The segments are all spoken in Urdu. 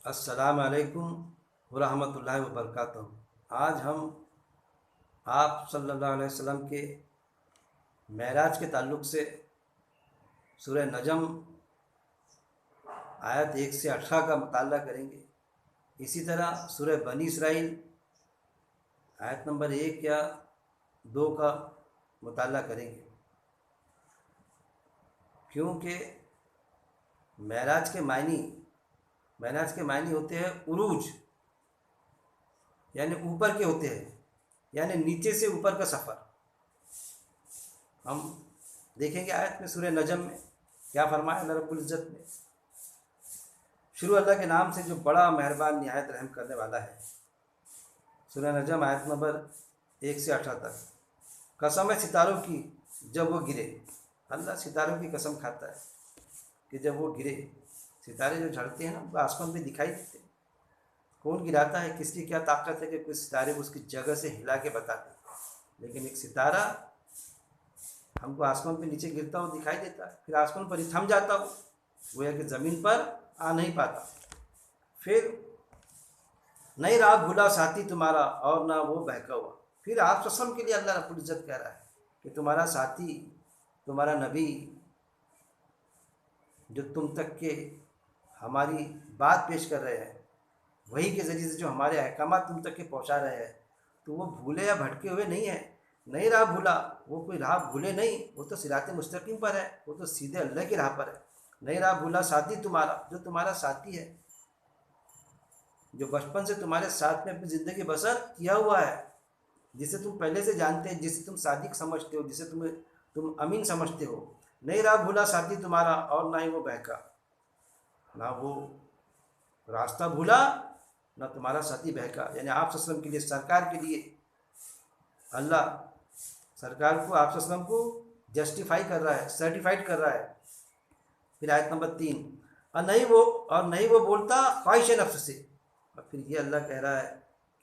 السلام علیکم ورحمۃ اللہ وبرکاتہ۔ آج ہم آپ صلی اللہ علیہ وسلم کے معراج کے تعلق سے سورہ نجم آیت 1 سے 18 کا مطالعہ کریں گے۔ اسی طرح سورہ بنی اسرائیل آیت نمبر 1 یا 2 کا مطالعہ کریں گے، کیونکہ معراج کے معنی ہوتے ہیں عروج، یعنی اوپر کے ہوتے ہیں، یعنی نیچے سے اوپر کا سفر۔ ہم دیکھیں گے آیت میں سورہ نجم میں کیا فرمایا اللہ رب العزت نے۔ شروع اللہ کے نام سے جو بڑا مہربان نہایت رحم کرنے والا ہے۔ سورہ نجم آیت نمبر 1 سے 18 تک۔ قسم ہے ستاروں کی جب وہ گرے، اللہ ستاروں کی قسم کھاتا ہے کہ جب وہ گرے، ستارے جو جھڑتے ہیں نا وہ آسمان میں دکھائی دیتے ہیں۔ کون گراتا ہے، کس کی کیا طاقت ہے کہ کوئی ستارے اس کی جگہ سے ہلا کے بتاتے ہیں، لیکن ایک ستارہ ہم کو آسمان پہ نیچے گرتا ہو دکھائی دیتا ہے، پھر آسمان پر ہی تھم جاتا ہو، گویا کہ زمین پر آ نہیں پاتا۔ پھر نہیں رہا بھولا ساتھی تمہارا اور نہ وہ بہکا ہوا۔ پھر آپ صلی اللہ علیہ وسلم کے لیے اللہ رب العزت کہہ رہا ہے کہ تمہارا ساتھی، تمہارا نبی، جو تم تک کے ہماری بات پیش کر رہے ہیں، وہی کے ذریعے سے جو ہمارے احکامات تم تک کے پہنچا رہے ہیں، تو وہ بھولے یا بھٹکے ہوئے نہیں ہیں۔ نہیں راہ بھولا، وہ کوئی راہ بھولے نہیں، وہ تو صراط مستقیم پر ہے، وہ تو سیدھے اللہ کی راہ پر ہے۔ نہیں راہ بھولا ساتھی تمہارا، جو تمہارا ساتھی ہے، جو بچپن سے تمہارے ساتھ میں اپنی زندگی بسر کیا ہوا ہے، جسے تم پہلے سے جانتے ہیں، جسے تم صادق سمجھتے ہو، جسے تم امین سمجھتے ہو۔ نہیں راہ بھولا ساتھی تمہارا اور نہ ہی وہ بہکا، نہ وہ راستہ بھولا نہ تمہارا ساتھی بہکا۔ یعنی آپ صلی اللہ علیہ وسلم کے لیے، سرکار کے لیے اللہ سرکار کو، آپ صلی اللہ علیہ وسلم کو جسٹیفائی کر رہا ہے، سرٹیفائڈ کر رہا ہے۔ پھر آیت نمبر 3، اور نہیں وہ بولتا خواہش نفس سے۔ اور پھر یہ اللہ کہہ رہا ہے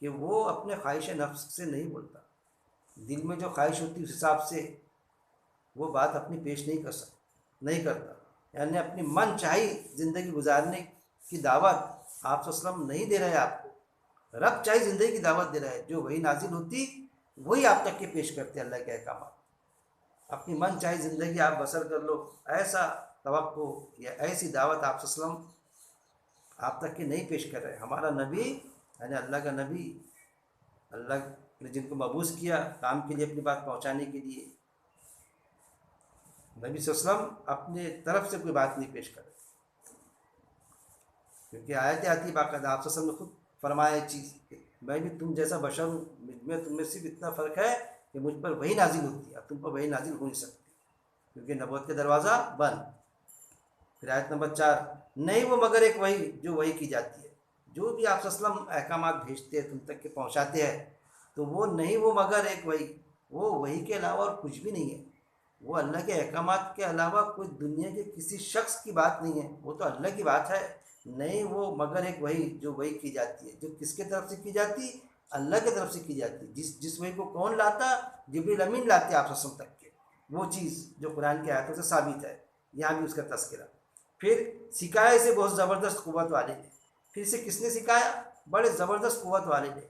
کہ وہ اپنے خواہش نفس سے نہیں بولتا، دل میں جو خواہش ہوتی اس حساب سے وہ بات اپنی پیش نہیں کرتا۔ یعنی اپنی من چاہی زندگی گزارنے کی دعوت آپ صلی اللہ علیہ وسلم نہیں دے رہے، آپ کو رب چاہی زندگی کی دعوت دے رہا ہے۔ جو وہی نازل ہوتی وہی آپ تک کے پیش کرتے اللہ کے احکامات۔ اپنی من چاہی زندگی آپ بسر کر لو، ایسا توقع یا ایسی دعوت آپ صلی اللہ علیہ وسلم آپ تک کے نہیں پیش کر رہے۔ ہمارا نبی یعنی اللہ کا نبی، اللہ نے جن کو مبعوث کیا کام کے لیے، اپنی بات پہنچانے کے لیے، نبی صلی اللہ علیہ وسلم اپنے طرف سے کوئی بات نہیں پیش کرے، کیونکہ آیت آتی باقاعدہ آپ صلی اللہ علیہ وسلم نے خود فرمایا یہ چیز کہ میں بھی تم جیسا بشر ہوں، مجھ میں تم میں صرف اتنا فرق ہے کہ مجھ پر وہی نازل ہوتی ہے، اب تم پر وہی نازل ہو نہیں سکتی، کیونکہ نبوت کے دروازہ بند۔ پھر آیت نمبر 4، نہیں وہ مگر ایک وہی جو وہی کی جاتی ہے۔ جو بھی آپ صلی اللہ علیہ وسلم احکامات بھیجتے ہیں، تم تک کے پہنچاتے ہیں، تو وہ نہیں وہ مگر ایک وہی، وہ وہی کے علاوہ اور کچھ بھی نہیں ہے۔ وہ اللہ کے احکامات کے علاوہ کوئی دنیا کے کسی شخص کی بات نہیں ہے، وہ تو اللہ کی بات ہے۔ نہیں وہ مگر ایک وہی جو وہی کی جاتی ہے، جو کس کے طرف سے کی جاتی؟ اللہ کی طرف سے کی جاتی ہے۔ جس وہی کو کون لاتا؟ جبریل امین لاتے آپ صلی اللہ علیہ وسلم تک کے، وہ چیز جو قرآن کے آیتوں سے ثابت ہے، یہاں بھی اس کا تذکرہ۔ پھر سکھایا اسے بہت زبردست قوت والے نے۔ پھر اسے کس نے سکھایا؟ بڑے زبردست قوت والے نے،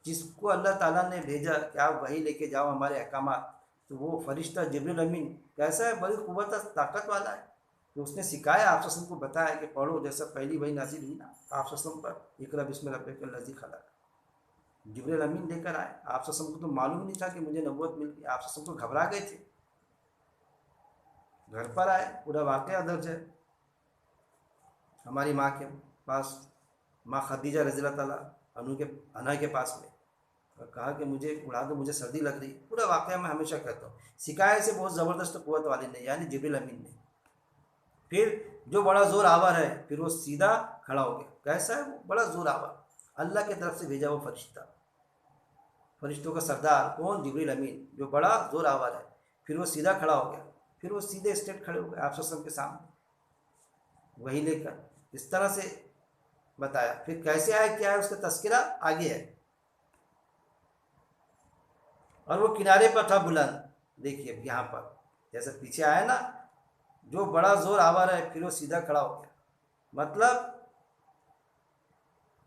جس کو اللہ تعالیٰ نے بھیجا کہ آپ وہی لے کے جاؤ ہمارے احکامات، تو وہ فرشتہ جبریل امین کیسا ہے؟ بڑی قوت طاقت والا ہے، کہ اس نے سکھایا آپ صلی اللہ علیہ وسلم کو، بتایا کہ پڑھو، جیسا پہلی وہی نازل ہوئی نا آپ صلی اللہ علیہ وسلم پر، اقرأ بسم ربک الذی خلق، جبریل امین لے کر آئے۔ آپ صلی اللہ علیہ وسلم کو تو معلوم نہیں تھا کہ مجھے نبوت مل گئی، آپ صلی اللہ علیہ وسلم کو گھبرا گئے تھے، گھر پر آئے، پورا واقعہ درج ہے ہماری ماں کے پاس، ماں خدیجہ رضی اللہ تعالیٰ عنہا کے پاس میں، اور کہا کہ مجھے اڑا دو، مجھے سردی لگ رہی۔ پورا واقعہ میں ہمیشہ کہتا ہوں، سکھایا سے بہت زبردست قوت والے نے، یعنی جبریل امین نے۔ پھر جو بڑا زور آور ہے، پھر وہ سیدھا کھڑا ہو گیا۔ کیسا ہے وہ؟ بڑا زور آور، اللہ کی طرف سے بھیجا وہ فرشتہ، فرشتوں کا سردار کون؟ جبریل امین، جو بڑا زور آور ہے۔ پھر وہ سیدھا کھڑا ہو گیا، پھر وہ سیدھے اسٹیٹ کھڑے ہو گئے آپ صلی اللہ علیہ وسلم کے سامنے وہی لے کر، اس طرح سے بتایا۔ پھر کیسے آئے، کیا ہے، اس کا تذکرہ آگے ہے۔ اور وہ کنارے پر تھا بلند، دیکھیے یہاں پر جیسے پیچھے آیا نا، جو بڑا زور آور ہے، پھر وہ سیدھا کھڑا ہو گیا، مطلب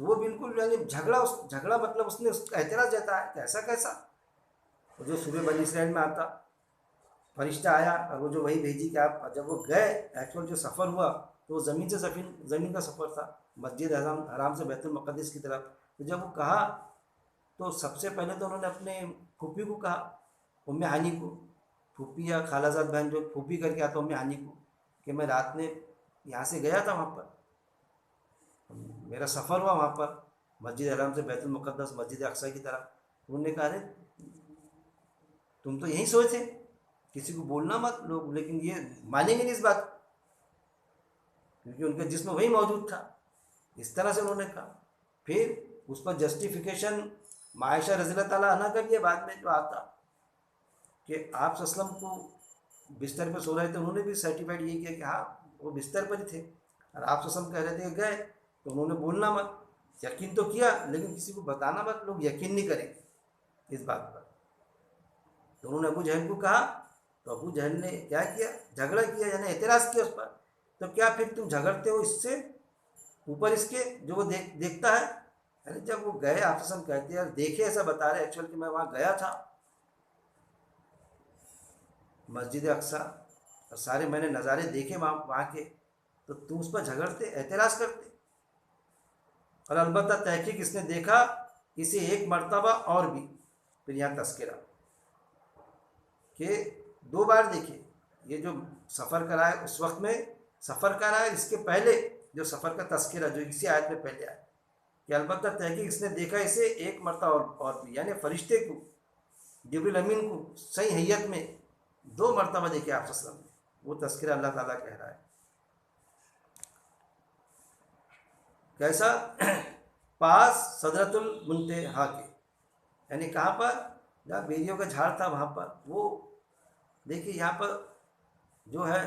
تو وہ بالکل یعنی جھگڑا مطلب اس نے اس کا اعتراض جاتا ہے کہ ایسا کیسا. جو صبح بنی اسرائیل میں آتا فرشتہ آیا اور وہ جو وہی بھیجی کہ آپ جب وہ گئے ایکچوئل جو سفر ہوا تو وہ زمین کا سفر تھا مسجد حرام سے بیت المقدس کی طرف. تو جب وہ کہا تو سب سے پہلے تو انہوں نے اپنے پھوپھی کو کہا, ام ہانی کو, پھوپھی یا خالہ زاد بہن جو پھوپھی کر کے آتا ام ہانی کو, کہ میں رات میں یہاں سے گیا تھا وہاں پر, میرا سفر ہوا وہاں پر مسجد حرام سے بیت المقدس مسجد اقصی کی طرف. انہوں نے کہا ارے تم تو یہی سوچے کسی کو بولنا مت لوگ, لیکن یہ مانیں گے نہیں اس بات کیونکہ ان کا جسم وہی موجود تھا. اس طرح سے انہوں نے کہا. پھر اس پر جسٹیفیکیشن عائشہ رضی اللہ تعالیٰ عنہ کا بھی بعد میں جو آتا کہ آپ صلی اللہ علیہ وسلم کو بستر پہ سو رہے تھے, انہوں نے بھی سرٹیفائڈ یہ کیا کہ ہاں وہ بستر پر ہی تھے, اور آپ صلی اللہ علیہ وسلم کہہ رہے تھے کہ گئے, تو انہوں نے بولنا مت, یقین تو کیا لیکن کسی کو بتانا مت, لوگ یقین نہیں کریں اس بات پر. تو انہوں نے ابو جہل کو کہا تو ابو جہل نے کیا کیا, جھگڑا کیا یعنی اعتراض کیا اس پر. تو کیا پھر تم جھگڑتے ہو اس سے اوپر اس کے جو وہ دیکھتا ہے. یعنی جب وہ گئے آپ سے ہم کہتے ہیں دیکھے ایسا بتا رہے ایکچوئل کہ میں وہاں گیا تھا مسجد اقصی اور سارے میں نے نظارے دیکھے وہاں کے, تو تم اس پر جھگڑتے اعتراض کرتے. اور البتہ تحقیق اس نے دیکھا اسے ایک مرتبہ اور بھی. پھر یہاں تذکرہ کہ 2 بار دیکھے, یہ جو سفر کرا ہے اس وقت میں سفر کرا ہے, اس کے پہلے جو سفر کا تذکرہ جو اسی آیت میں پہلے آیا کہ البتہ تحقیق اس نے دیکھا اسے ایک مرتبہ اور بھی, یعنی فرشتے کو جبریل امین کو صحیح حیت میں 2 مرتبہ دیکھے آپ صلی اللہ علیہ وسلم نے. وہ تذکرہ اللہ تعالیٰ کہہ رہا ہے. کیسا پاس صدرۃ المنتہا کے, یعنی کہاں پر جہاں بیریوں کا جھاڑ تھا وہاں پر. وہ دیکھیے یہاں پر جو ہے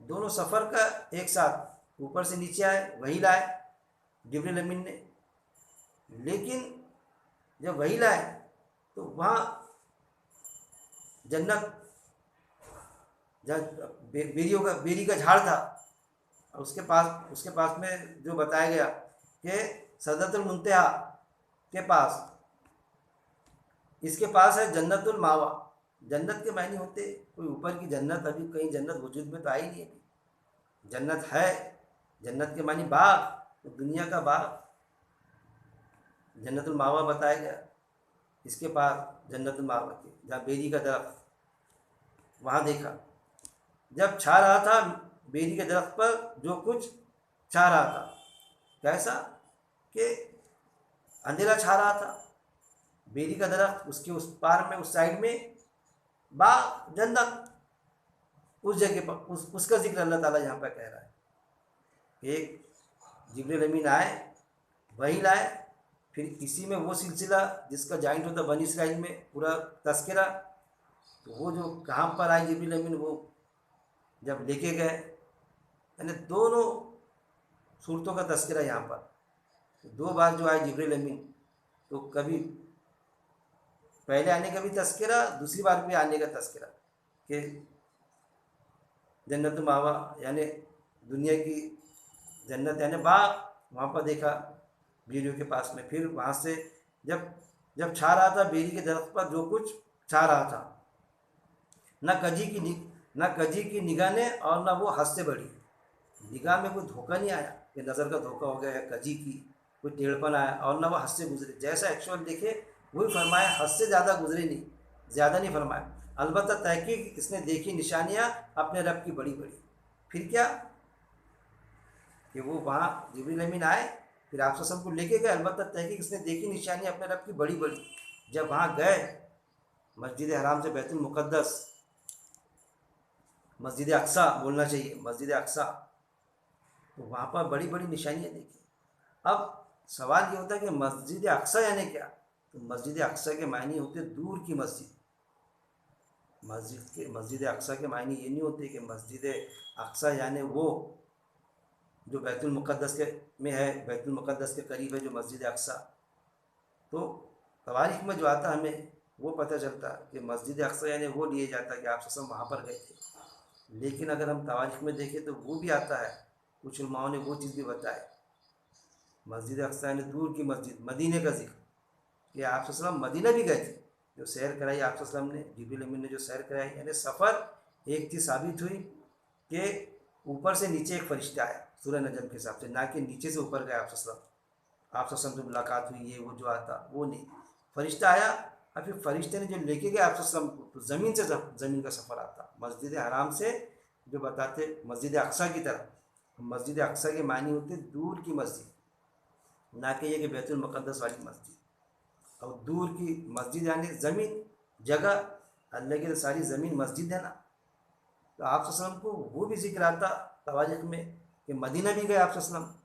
دونوں سفر کا ایک ساتھ اوپر سے نیچے آئے وہی لائے جبریل امین نے, لیکن جب وہی لائے تو وہاں جنت جہاں بیری کا جھاڑ تھا, اور اس کے پاس میں جو بتایا گیا کہ سدرۃ المنتہا کے پاس, اس کے پاس ہے جنت الماوا. جنت کے معنی ہوتے کوئی اوپر کی جنت, ابھی کہیں جنت وجود میں تو آئی نہیں ابھی. جنت ہے, جنت کے معنی باغ, تو دنیا کا باغ جنت الماوا بتایا گیا. اس کے پاس جنت الماوا کے جہاں بیری کا درخت وہاں دیکھا. جب چھا رہا تھا بیری کے درخت پر جو کچھ چھا رہا تھا, کیسا کہ اندھیرا چھا رہا تھا. بیری کا درخت, اس کے اس پار میں اس سائڈ میں باغ جنت, اس جگہ پر اس کا ذکر اللہ تعالیٰ یہاں پہ کہہ رہا ہے. ایک جبریل امین آئے وہی لائے, پھر اسی میں وہ سلسلہ جس کا جوائنٹ ہوتا بنی اسرائیل میں پورا تذکرہ, تو وہ جو کہاں پر آئے جبریل امین وہ جب لے کے گئے, یعنی دونوں صورتوں کا تذکرہ یہاں پر. 2 بار جو آئے جبریل امین, تو کبھی پہلے آنے کا بھی تذکرہ, دوسری بار بھی آنے کا تذکرہ کہ جنت الماوا یعنی دنیا کی جنت یعنی باغ وہاں پر دیکھا بیریوں کے پاس میں. پھر وہاں سے جب چھا رہا تھا بیری کے درخت پر جو کچھ چھا رہا تھا, نہ کجی کی نگاہ نے اور نہ وہ حد سے بڑھی. نگاہ میں کوئی دھوکہ نہیں آیا کہ نظر کا دھوکہ ہو گیا ہے, کجی کی کوئی ٹیڑھپن آیا, اور نہ وہ حد سے گزرے. جیسا ایکچوئل دیکھے وہی فرمایا, حد سے زیادہ گزرے نہیں, زیادہ نہیں فرمایا. البتہ تحقیق اس نے دیکھی نشانیاں اپنے رب کی بڑی بڑی. پھر کیا کہ وہ وہاں جبریل امین آئے, پھر آپ وسلم کو لے کے گئے. البتہ تحقیق اس نے دیکھی نشانیاں اپنے رب کی بڑی بڑی. جب وہاں گئے مسجد حرام سے بیت المقدس, مسجد اقصی بولنا چاہیے, مسجد اقصی, تو وہاں پر بڑی بڑی نشانیاں دیکھی. اب سوال یہ ہوتا ہے کہ مسجد اقصی یعنی کیا؟ تو مسجد اقصی کے معنی ہوتے دور کی مسجد. مسجد اقصی کے معنی یہ نہیں ہوتے کہ مسجد اقصی یعنی وہ جو بیت المقدس کے میں ہے, بیت المقدس کے قریب ہے جو مسجد اقصی. تو تواریخ میں جو آتا ہمیں وہ پتہ چلتا کہ مسجد اقصی یعنی وہ لیے جاتا کہ آپ وسلم وہاں پر گئے تھے. لیکن اگر ہم تواریخ میں دیکھیں تو وہ بھی آتا ہے, کچھ علماؤں نے وہ چیز بھی بتائے مسجد اقصی یعنی دور کی مسجد، مدینے کا ذکر کہ آپ صلی اللہ علیہ وسلم مدینہ بھی گئے تھے، جو سیر کرائی آپ صلی اللہ علیہ وسلم نے، جبریل امین نے جو سیر کرائی، یعنی سفر ایک چیز ثابت ہوئی کہ اوپر سے نیچے ایک فرشتہ آیا سورہ نجم کے حساب سے، نہ کہ نیچے سے اوپر گئے آپ صلی اللہ علیہ وسلم، آپ صلی اللہ علیہ وسلم سے ملاقات ہوئی یہ وہ جو آتا وہ نہیں، فرشتہ آیا اور پھر فرشتے نے جو لے کے گئے آپ صلی اللہ علیہ وسلم کو، تو زمین سے زمین کا سفر آتا، مسجد حرام سے جو بتاتے مسجد اقصی کی طرف، مسجد اقصی کے معنی ہوتے دور کی مسجد، نہ کہ یہ کہ بیت المقدس والی مسجد، اور دور کی مسجد یعنی زمین جگہ، اللہ کی ساری زمین مسجد ہے نا، تو آپ صلی اللہ علیہ وسلم کو وہ بھی ذکر آتا تواریخ میں کہ مدینہ بھی گئے آپ صلی اللہ علیہ وسلم،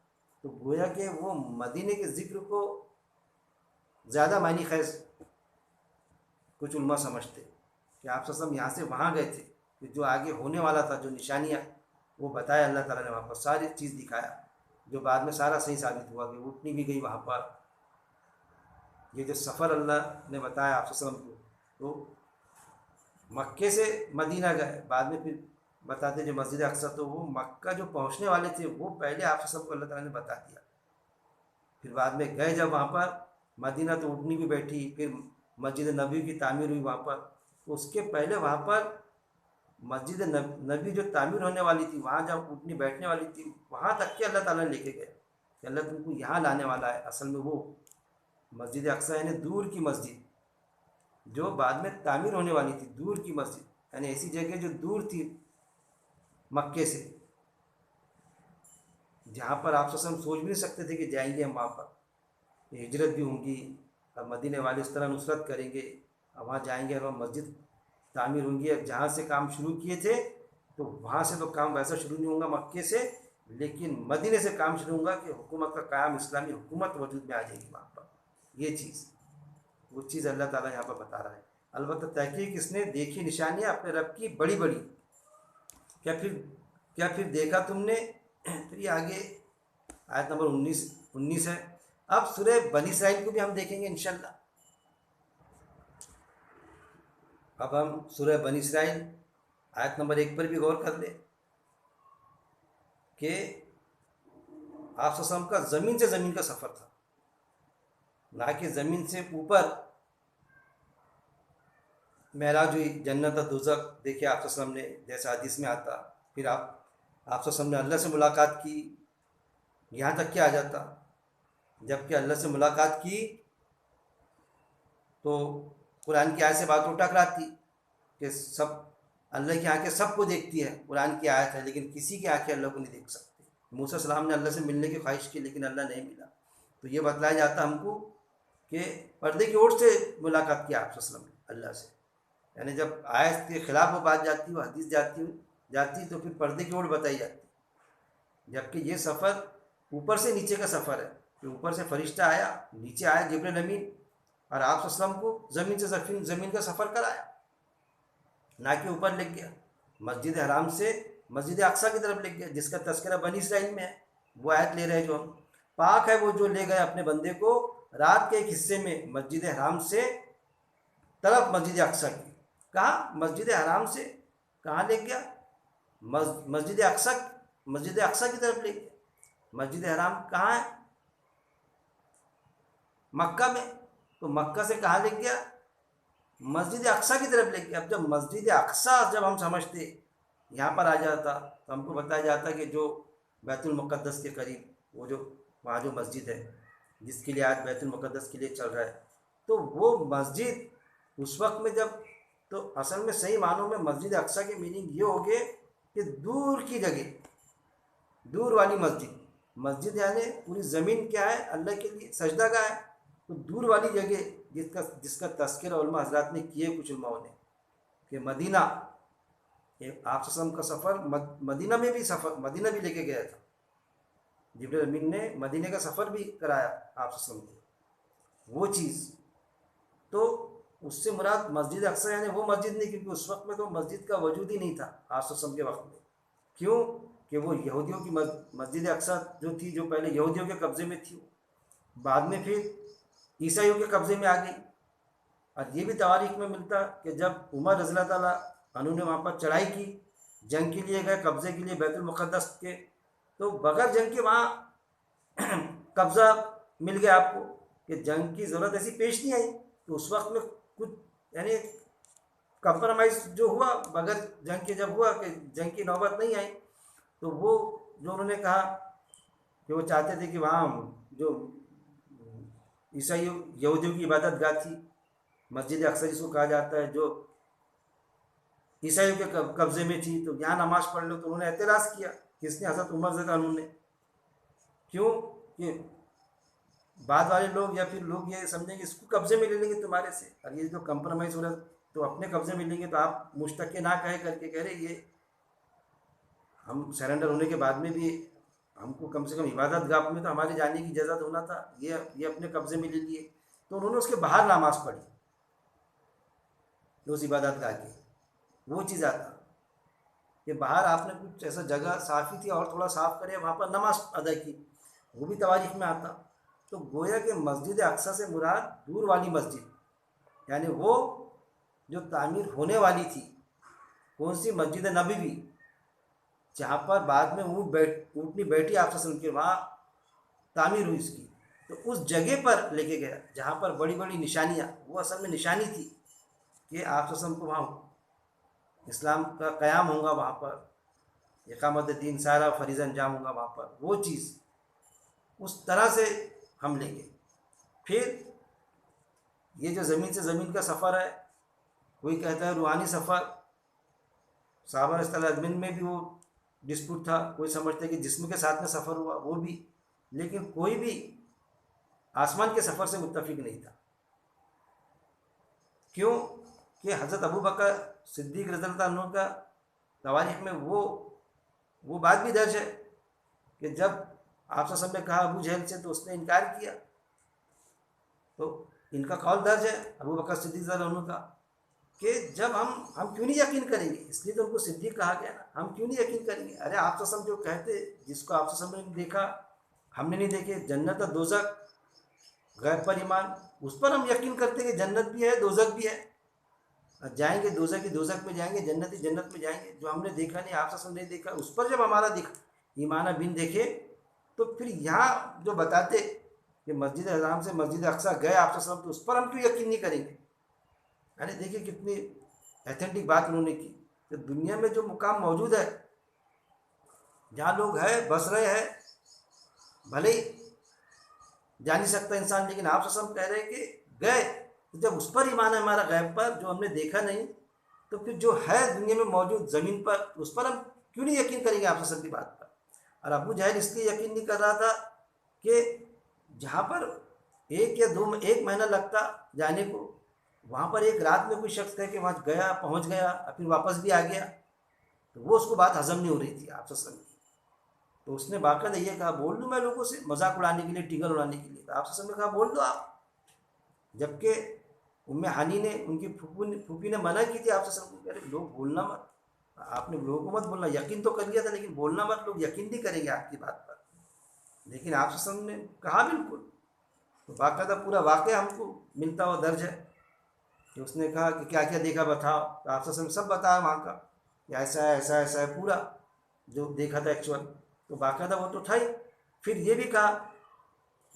تو گویا کہ وہ مدینہ کے ذکر کو زیادہ معنی خیز کچھ علماء سمجھتے کہ آپ صلی اللہ علیہ وسلم یہاں سے وہاں گئے تھے، کہ جو آگے ہونے والا تھا، جو نشانیاں وہ بتایا اللہ تعالیٰ نے وہاں پر، ساری چیز دکھایا، جو بعد میں سارا صحیح ثابت ہوا کہ اٹھنی بھی گئی وہاں پر، یہ جو سفر اللہ نے بتایا آپ صلی اللہ علیہ وسلم کو، تو مکے سے مدینہ گئے، بعد میں پھر بتاتے جو مسجد اقصی، تو وہ مکہ جو پہنچنے والے تھے وہ پہلے آپ صلی اللہ علیہ وسلم کو اللہ تعالیٰ نے بتا دیا، پھر بعد میں گئے جب وہاں پر مدینہ تو اٹھنی بھی بیٹھی، پھر مسجد نبی کی تعمیر ہوئی وہاں پر، تو اس کے پہلے وہاں پر مسجد نبی جو تعمیر ہونے والی تھی، وہاں جب اٹھنی بیٹھنے والی تھی، وہاں تک کہ اللہ تعالیٰ نے لے کے گئے کہ اللہ تم کو یہاں لانے والا ہے، اصل میں وہ مسجد اقصی یعنی دور کی مسجد جو بعد میں تعمیر ہونے والی تھی، دور کی مسجد یعنی ایسی جگہ جو دور تھی مکے سے، جہاں پر آپ صلی اللہ علیہ وسلم سوچ بھی نہیں سکتے تھے کہ جائیں گے ہم وہاں پر، ہجرت بھی ہوں گی، اب مدینے والے اس طرح نصرت کریں گے، اب وہاں جائیں گے اور وہاں مسجد تعمیر ہوں گی، اب جہاں سے کام شروع کیے تھے تو وہاں سے تو کام ویسا شروع نہیں ہوگا مکے سے، لیکن مدینے سے کام شروع ہوگا کہ حکومت کا قیام، اسلامی حکومت وجود میں آ جائے گی وہاں پر، یہ چیز وہ چیز اللہ تعالیٰ یہاں پر بتا رہا ہے۔ البتہ تحقیق اس نے دیکھی نشانیاں اپنے رب کی بڑی بڑی، کیا پھر دیکھا تم نے، پھر یہ آگے آیت نمبر 19 ہے۔ اب سورہ بنی اسرائیل کو بھی ہم دیکھیں گے انشاءاللہ۔ اب ہم سورہ بنی اسرائیل آیت نمبر 1 پر بھی غور کر لیں کہ آپ صلی اللہ علیہ وسلم کا زمین سے زمین کا سفر تھا، نہ کہ زمین سے اوپر معراج ہوئی، جنت اور دوزخ دیکھے آپ صلی اللہ علیہ وسلم نے، جیسا حدیث میں آتا، پھر آپ صلی اللہ علیہ وسلم نے اللہ سے ملاقات کی، یہاں تک کیا آ جاتا، جب کہ اللہ سے ملاقات کی تو قرآن کی آیت سے بات اٹھا کراتی کہ سب اللہ کی آنکھیں سب کو دیکھتی ہے، قرآن کی آیت ہے، لیکن کسی کی آنکھیں اللہ کو نہیں دیکھ سکتی۔ موسیٰ علیہ السلام نے اللہ سے ملنے کی خواہش کی لیکن اللہ نہیں ملا، تو یہ بتلایا جاتا ہم کو کہ پردے کی اوٹ سے ملاقات کی آپ صلی اللہ علیہ وسلم نے اللہ سے، یعنی جب آیت کے خلاف وہ بات جاتی، وہ حدیث جاتی تو پھر پردے کی اوٹ بتائی جاتی، جبکہ یہ سفر اوپر سے نیچے کا سفر ہے، کہ اوپر سے فرشتہ آیا، نیچے آیا جبرائیل امین، اور آپ صلی اللہ علیہ وسلم کو زمین سے زمین کا سفر کرایا، نہ کہ اوپر لے گیا، مسجد حرام سے مسجد اقصی کی طرف لے گیا، جس کا تذکرہ بنی اسرائیل میں ہے، وہ آیت لے رہے ہیں جو ہم، پاک ہے وہ جو لے گئے اپنے بندے کو رات کے ایک حصے میں مسجد حرام سے طرف مسجد اقصی کی، کہاں مسجد حرام سے کہاں لے گیا، مسجد اقصی کی طرف لے گیا۔ مسجد حرام کہاں ہے، مکہ میں، تو مکہ سے کہاں لے گیا، مسجد اقصی کی طرف لے گیا۔ اب جب مسجد اقصی جب ہم سمجھتے یہاں پر آ جاتا تو ہم کو بتایا جاتا کہ جو بیت المقدس کے قریب وہ جو وہاں جو مسجد ہے جس کے لیے آج بیت المقدس کے لیے چل رہا ہے، تو وہ مسجد اس وقت میں جب، تو اصل میں صحیح معنوں میں مسجد اقصی کی میننگ یہ ہوگی کہ دور کی جگہ، دور والی مسجد یعنی پوری زمین کیا ہے اللہ کے لیے سجدہ گاہ ہے، تو دور والی جگہ جس کا تذکرہ علماء حضرات نے کیے، کچھ علماء نے، کہ مدینہ، آپ صلی اللہ علیہ وسلم کا سفر مدینہ میں بھی مدینہ بھی لے کے گیا تھا، جبرائیل امین نے مدینہ کا سفر بھی کرایا آپ صلی اللہ علیہ وسلم کو، وہ چیز، تو اس سے مراد مسجد اقصی یعنی وہ مسجد نہیں، کیونکہ اس وقت میں تو مسجد کا وجود ہی نہیں تھا آپ صلی اللہ علیہ وسلم کے وقت میں، کیوں کہ وہ یہودیوں کی مسجد اقصی جو تھی، جو پہلے یہودیوں کے قبضے میں تھی، بعد میں پھر عیسائیوں کے قبضے میں آ گئی۔ اور یہ بھی تواریخ میں ملتا کہ جب عمر رضی اللہ تعالیٰ عنہ نے وہاں پر چڑھائی کی، جنگ کے لیے گئے، قبضے کے لیے بیت المقدس کے، تو بغیر جنگ کے وہاں قبضہ مل گیا آپ کو کہ جنگ کی ضرورت ایسی پیش نہیں آئی، تو اس وقت میں کچھ یعنی کمپرومائز جو ہوا بغیر جنگ کے، جب ہوا کہ جنگ کی نوبت نہیں آئی، تو وہ جو انہوں نے کہا کہ وہ چاہتے تھے کہ وہاں جو عیسائی یہودیوں کی عبادت گاہ تھی، مسجد اقصی جس کو کہا جاتا ہے، جو عیسائیوں کے قبضے میں تھی، تو یہاں نماز پڑھ لو. تو انہوں نے اعتراض کیا. کس نے؟ حضرت عمر رضی اللہ عنہ نے. کیوں؟ کہ بعد والے لوگ یا پھر لوگ یہ سمجھیں گے اس کو قبضے میں لے لیں گے تمہارے سے، اور یہ جو کمپرومائز ہو رہا ہے تو اپنے قبضے میں لیں گے، تو آپ مشتق نہ کہے کر کے کہہ رہے یہ ہم سرنڈر ہونے کے بعد میں بھی ہم کو کم سے کم عبادت گاہ میں تو ہمارے جانے کی اجازت ہونا تھا، یہ اپنے قبضے میں لے لیے. تو انہوں نے اس کے باہر نماز پڑھی اس عبادت گاہ کی. وہ چیز آتا کہ باہر آپ نے کچھ ایسا جگہ صافی تھی اور تھوڑا صاف کرے، وہاں پر نماز ادا کی، وہ بھی تواریخ میں آتا. تو گویا کہ مسجد اقصی سے مراد دور والی مسجد، یعنی وہ جو تعمیر ہونے والی تھی، کون سی؟ مسجد نبوی، جہاں پر بعد میں اونٹنی بیٹھی آپ وسلم کے، وہاں تعمیر ہوئی اس کی. تو اس جگہ پر لے کے گیا جہاں پر بڑی بڑی نشانیاں، وہ اصل میں نشانی تھی کہ آپ وسلم کو وہاں اسلام کا قیام ہوگا، وہاں پر اقامت دین سارا فریضہ انجام ہوگا وہاں پر. وہ چیز اس طرح سے ہم لیں گے. پھر یہ جو زمین سے زمین کا سفر ہے، کوئی کہتا ہے روحانی سفر، صحابہ رضی اللہ عنہم میں بھی وہ ڈسپوٹ تھا. کوئی سمجھتا ہے کہ جسم کے ساتھ میں سفر ہوا، وہ بھی. لیکن کوئی بھی آسمان کے سفر سے متفق نہیں تھا. کیوں؟ کہ حضرت ابو بکر صدیق رضی اللہ عنہ کا تواریخ میں وہ بات بھی درج ہے کہ جب آپ صلی اللہ علیہ وسلم نے کہا ابو جہل سے تو اس نے انکار کیا. تو ان کا قول درج ہے ابو بکر صدیق رضی اللہ عنہ کا کہ جب ہم کیوں نہیں یقین کریں گے؟ اس لیے تو ان کو صدیق کہا گیا نا. ہم کیوں نہیں یقین کریں گے؟ ارے آپ صلی اللہ علیہ وسلم جو کہتے، جس کو آپ صلی اللہ علیہ وسلم نے دیکھا ہم نے نہیں دیکھے، جنت اور دوزخ، غیب پر ایمان، اس پر ہم یقین کرتے کہ جنت بھی ہے دوزخ بھی ہے. جائیں گے دوزخ کی دوزخ میں جائیں گے، جنت ہی جنت میں جائیں گے. جو ہم نے دیکھا نہیں، آپ صلی اللہ علیہ وسلم نے دیکھا، اس پر جب ہمارا ایمان بن دیکھے، تو پھر یہاں جو بتاتے کہ مسجد حرام سے مسجد اقصی گئے آپ صلی اللہ علیہ وسلم، تو اس پر ہم کیوں یقین نہیں کریں گے؟ یعنی دیکھیے کتنی ایتھینٹک بات انہوں نے کی کہ دنیا میں جو مقام موجود ہے، جہاں لوگ ہیں بس رہے ہیں، بھلے ہی جا نہیں سکتا انسان، لیکن آپ صلی اللہ علیہ وسلم کہہ رہے ہیں کہ گئے. تو جب اس پر ایمان ہے ہمارا، غیب پر جو ہم نے دیکھا نہیں، تو پھر جو ہے دنیا میں موجود زمین پر، اس پر ہم کیوں نہیں یقین کریں گے آپ صلی اللہ علیہ وسلم کی بات پر؟ اور ابو جہل اس لیے یقین نہیں کر رہا تھا کہ جہاں پر ایک مہینہ لگتا جانے کو، وہاں پر ایک رات میں کوئی شخص ہے کہ وہاں گیا، پہنچ گیا اور پھر واپس بھی آ گیا. تو وہ اس کو بات ہضم نہیں ہو رہی تھی آپ صلی اللہ علیہ وسلم کی. تو اس نے باقاعدہ یہ کہا بول دوں میں لوگوں سے، مذاق اڑانے کے لیے، ٹیگل اڑانے کے لیے. تو آپ صلی اللہ علیہ وسلم نے کہا بول دو آپ. جبکہ ام ہانی نے، ان کی پھوپھی نے منع کی تھی آپ صلی اللہ علیہ وسلم کو، کہ لوگ بولنا مت، آپ نے لوگوں کو مت بولنا. یقین تو کر لیا تھا لیکن بولنا مت، لوگ یقین نہیں کریں گے آپ کی بات پر. لیکن آپ صلی اللہ علیہ وسلم نے کہا بالکل. تو باقاعدہ پورا واقعہ ہم کو ملتا ہوا درج ہے کہ اس نے کہا کہ کیا کیا دیکھا بتاؤ. تو آپ صلی اللہ علیہ وسلم سب بتایا وہاں کا کہ ایسا ہے ایسا ایسا ہے، پورا جو دیکھا تھا ایکچوئل. تو باقاعدہ وہ تو تھا ہی. پھر یہ بھی کہا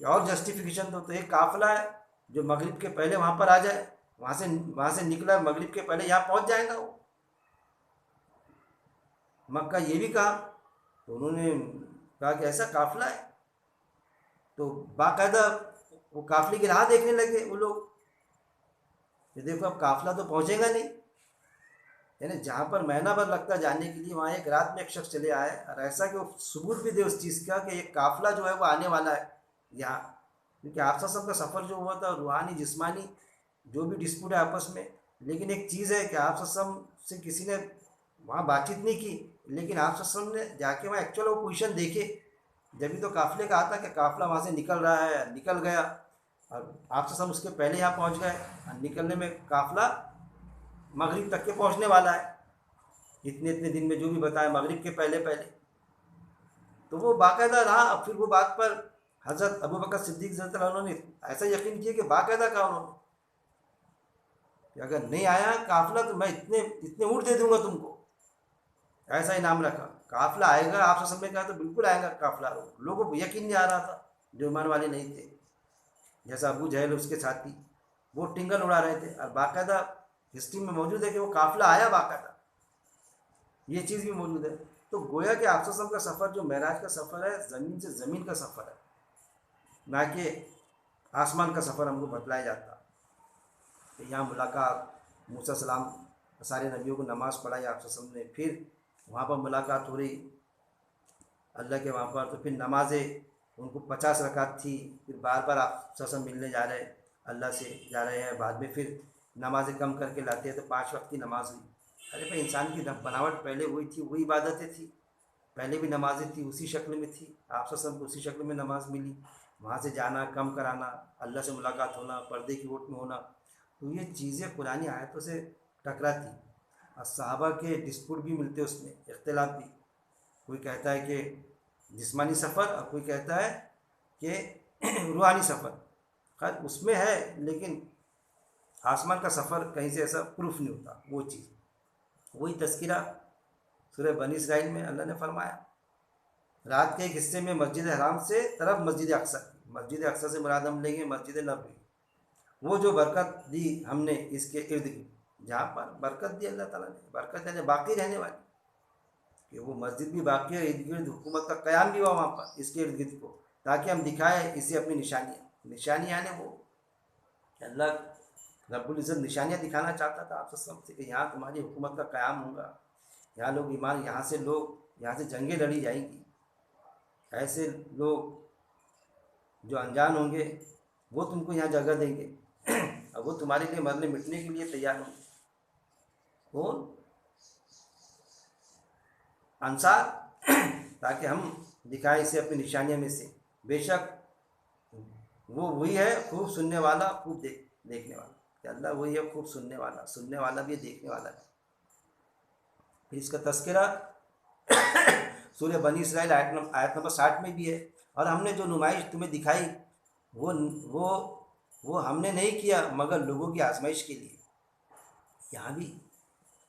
کہ اور جسٹیفیکیشن تو ایک قافلہ ہے جو مغرب کے پہلے وہاں پر آ جائے، وہاں سے نکلا مغرب کے پہلے یہاں پہنچ جائے گا وہ مکہ. یہ بھی کہا. تو انہوں نے کہا کہ ایسا قافلہ ہے. تو باقاعدہ وہ قافلے کی راہ دیکھنے لگے وہ لوگ کہ دیکھو اب قافلہ تو پہنچے گا نہیں، یعنی جہاں پر مہینہ بھر لگتا جانے کے لیے، وہاں ایک رات میں ایک شخص چلے آئے. اور ایسا کہ وہ ثبوت بھی دے اس چیز کا کہ ایک قافلہ جو ہے وہ آنے والا ہے یہاں. کیونکہ آپ سب کا سفر جو ہوا تھا روحانی جسمانی جو بھی ڈسپوٹ ہے آپس میں، لیکن ایک چیز ہے کہ آپ سے کسی نے وہاں بات چیت نہیں کی، لیکن آپ نے جا کے وہاں ایکچوئل وہ پوزیشن دیکھے. جبھی تو قافلے کا آتا کہ قافلہ وہاں سے نکل رہا ہے، نکل گیا، اور آپ اس کے پہلے یہاں پہنچ گئے، اور نکلنے میں قافلہ مغرب تک کے پہنچنے والا ہے، اتنے دن میں جو بھی بتایا مغرب کے پہلے. تو وہ باقاعدہ رہا. اب پھر وہ بات پر حضرت ابو بکر صدیق رضی اللہ عنہ نے ایسا یقین کیا کہ باقاعدہ کہا انہوں نے کہ اگر نہیں آیا قافلہ تو میں اتنے اونٹ دے دوں گا تم کو. ایسا انعام رکھا. قافلہ آئے گا، آپ سے سب نے کہا تو بالکل آئے گا قافلہ. لوگوں کو یقین نہیں آ رہا تھا جو ایمان والے نہیں تھے، جیسا ابو جہل اس کے ساتھی، وہ ٹنگل اڑا رہے تھے، اور باقاعدہ ہسٹری میں موجود ہے کہ وہ قافلہ آیا باقاعدہ، یہ چیز بھی موجود ہے۔ تو گویا کہ آپ وسلم کا سفر جو معراج کا سفر ہے، زمین سے زمین کا سفر ہے، نہ کہ آسمان کا سفر ہم کو بتلایا جاتا کہ یہاں ملاقات، موسیٰ السلام سارے نبیوں کو نماز پڑھائی آپ وسلم نے، پھر وہاں پر ملاقات ہو رہی اللہ کے وہاں پر، تو پھر نمازیں ان کو 50 رکعت تھی، پھر بار بار آپ وسلم ملنے جا رہے اللہ سے جا رہے ہیں، بعد میں پھر نمازیں کم کر کے لاتے ہیں تو 5 وقت کی نماز ہوئی۔ ارے بھائی انسان کی بناوٹ پہلے وہی تھی، وہی عبادتیں تھی، پہلے بھی نمازیں تھی، اسی شکل میں تھی، آپ سب کو اسی شکل میں نماز ملی، وہاں سے جانا کم کرانا، اللہ سے ملاقات ہونا، پردے کی اوٹ میں ہونا، تو یہ چیزیں قرآنی آیتوں سے ٹکراتی، اور صحابہ کے ڈسپوٹ بھی ملتے اس میں، اختلاف بھی، کوئی کہتا ہے کہ جسمانی سفر اور کوئی کہتا ہے کہ روحانی سفر، خیر اس میں ہے، لیکن آسمان کا سفر کہیں سے ایسا پروف نہیں ہوتا وہ چیز۔ وہی تذکرہ سورہ بنی اسرائیل میں اللہ نے فرمایا، رات کے ایک حصے میں مسجد حرام سے طرف مسجد اقصی، مسجد اقصی سے مراد ہم لیں گے مسجد نبوی، وہ جو برکت دی ہم نے اس کے ارد گرد، جہاں پر برکت دی اللہ تعالیٰ نے، برکت ہے باقی رہنے والی، کہ وہ مسجد بھی باقی ہے، ارد گرد حکومت کا قیام بھی ہوا وہاں پر اس کے ارد گرد کو، تاکہ ہم دکھائیں اسے اپنی نشانیاں نے وہ اللہ رب العزت نشانیاں دکھانا چاہتا تھا آپ سب سے کہ یہاں تمہاری حکومت کا قیام ہوگا، یہاں لوگ ایمان، یہاں سے جنگیں لڑی جائیں گی، ایسے لوگ جو انجان ہوں گے وہ تم کو یہاں جگہ دیں گے، اور وہ تمہارے لیے مرنے مٹنے کے لیے تیار ہوں گے۔ کون؟ انصار، تاکہ ہم دکھائیں اسے اپنی نشانیوں میں سے، بے شک وہ وہی ہے خوب سننے والا، خوب دیکھنے والا، کہ اللہ وہی ہے خوب سننے والا بھی ہے، دیکھنے والا بھی۔ پھر اس کا تذکرہ سورہ بنی اسرائیل آیت نمبر 60 میں بھی ہے، اور ہم نے جو نمائش تمہیں دکھائی وہ ہم نے نہیں کیا مگر لوگوں کی آزمائش کے لیے۔ یہاں بھی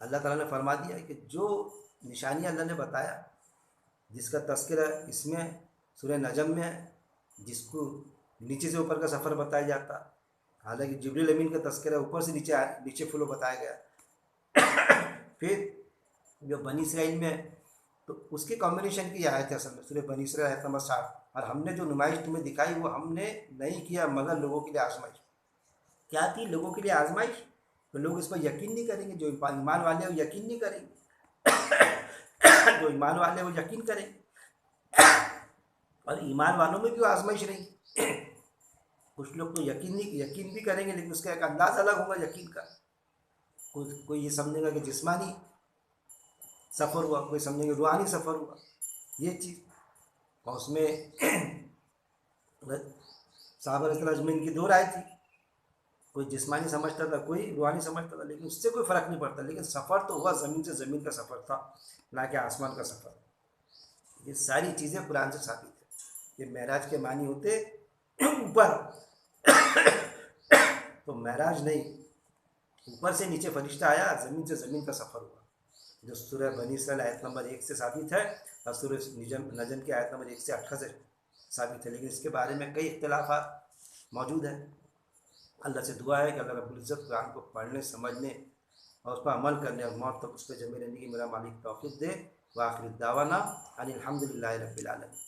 اللہ تعالیٰ نے فرما دیا کہ جو نشانیاں اللہ نے بتایا، جس کا تذکرہ اس میں سورہ نجم میں ہے، جس کو نیچے سے اوپر کا سفر بتایا جاتا، حالانکہ جبریل امین کا تذکرہ اوپر سے نیچے فلو بتایا گیا۔ پھر جو بنی اسرائیل میں، تو اس کے کمبینیشن کی آیت ہے اصل میں سورہ بنی اسرائیل آیت نمبر 60، اور ہم نے جو نمائش تمہیں دکھائی وہ ہم نے نہیں کیا مگر لوگوں کے لیے آزمائش۔ کیا تھی لوگوں کے لیے آزمائش؟ تو لوگ اس پر یقین نہیں کریں گے، جو ایمان والے ہیں وہ یقین نہیں کریں گے، جو ایمان والے ہیں وہ یقین کریں گے، اور ایمان والوں میں بھی وہ آزمائش رہی گی۔ کچھ لوگ تو یقین بھی کریں گے، لیکن اس کا ایک انداز الگ ہوگا یقین کا، کوئی یہ سمجھے گا کہ جسمانی سفر ہوا، کوئی سمجھیں گے روحانی سفر ہوا، یہ چیز، اور اس میں صحابہ رضی اللہ اجمعین کی 2 رائے تھی، کوئی جسمانی سمجھتا تھا، کوئی روحانی سمجھتا تھا، لیکن اس سے کوئی فرق نہیں پڑتا، لیکن سفر تو ہوا زمین سے زمین کا سفر تھا، نہ کہ آسمان کا سفر۔ یہ ساری چیزیں قرآن سے ثابت ہے۔ یہ معراج کے معنی ہوتے اوپر، تو معراج نہیں، اوپر سے نیچے فرشتہ آیا، زمین سے زمین کا سفر ہوا، جو سورہ بنی اسرائیل آیت نمبر 1 سے ثابت ہے، اور سورہ نجم کی آیت نمبر 1 سے 18 سے ثابت ہے، لیکن اس کے بارے میں کئی اختلافات موجود ہیں۔ اللہ سے دعا ہے کہ اللہ رب العزت قرآن کو پڑھنے، سمجھنے اور اس پر عمل کرنے اور موت تک اس پہ جمع رہنے کی میرا مالک توفیق دے۔ وآخر دعوانا ان الحمد للہ رب العالمین۔